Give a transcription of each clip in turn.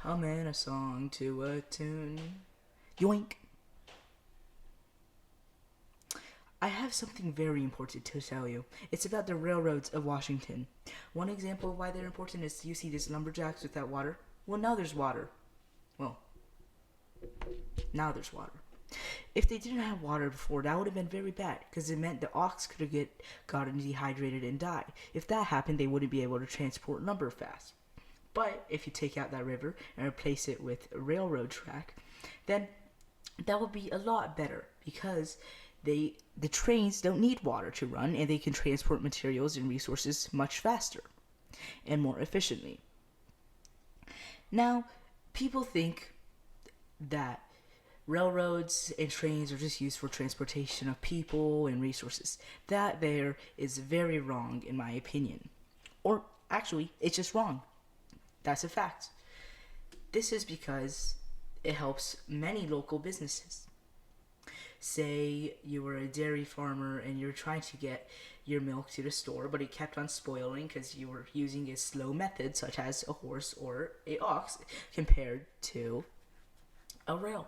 Humming a song to a tune. Yoink! I have something very important to tell you. It's about the railroads of Washington. One example of why they're important is you see these lumberjacks without water? Well, now there's water. Well, now there's water. If they didn't have water before, that would have been very bad because it meant the ox could have gotten dehydrated and die. If that happened, they wouldn't be able to transport lumber fast. But if you take out that river and replace it with a railroad track, then that would be a lot better because the trains don't need water to run and they can transport materials and resources much faster and more efficiently. Now, people think that railroads and trains are just used for transportation of people and resources. That there is very wrong in my opinion. Or actually, it's just wrong. That's a fact. This is because it helps many local businesses. Say you were a dairy farmer and you're trying to get your milk to the store, but it kept on spoiling because you were using a slow method, such as a horse or a ox, compared to a rail.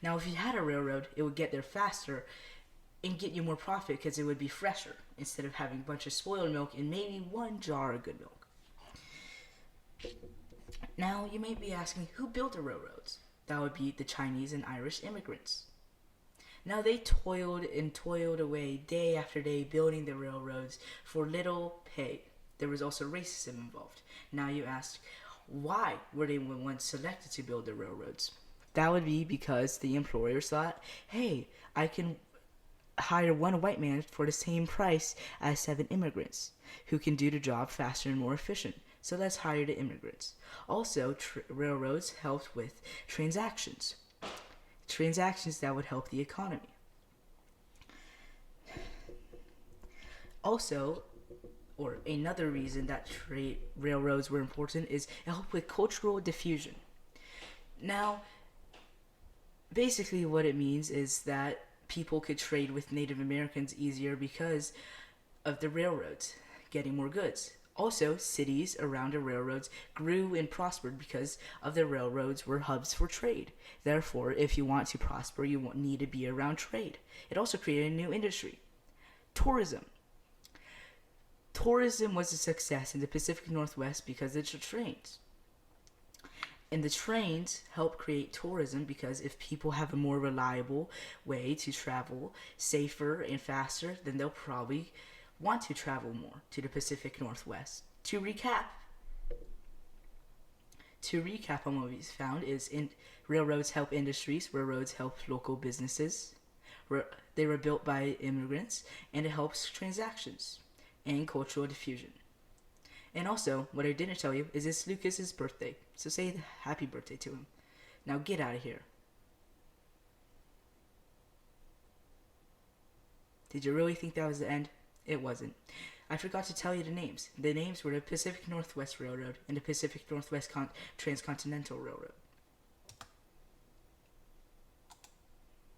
Now, if you had a railroad, it would get there faster and get you more profit because it would be fresher instead of having a bunch of spoiled milk and maybe one jar of good milk. Now, you may be asking, who built the railroads? That would be the Chinese and Irish immigrants. Now, they toiled and toiled away day after day building the railroads for little pay. There was also racism involved. Now you ask, why were they once selected to build the railroads? That would be because the employers thought, hey, I can hire one white man for the same price as 7 immigrants who can do the job faster and more efficient. So let's hire the immigrants. Also, railroads helped with transactions that would help the economy. Also, or another reason that railroads were important is it helped with cultural diffusion. Now, basically what it means is that people could trade with Native Americans easier because of the railroads getting more goods. Also, cities around the railroads grew and prospered because of the railroads were hubs for trade. Therefore, if you want to prosper, you need to be around trade. It also created a new industry, tourism. Tourism was a success in the Pacific Northwest because of the trains. And the trains help create tourism because if people have a more reliable way to travel, safer and faster, then they'll probably want to travel more to the Pacific Northwest. To recap on what we found is railroads help industries, railroads help local businesses, they were built by immigrants, and it helps transactions and cultural diffusion. And also, what I didn't tell you is it's Lucas's birthday, so say happy birthday to him. Now get out of here. Did you really think that was the end? It wasn't. I forgot to tell you the names. The names were the Pacific Northwest Railroad and the Pacific Northwest Transcontinental Railroad.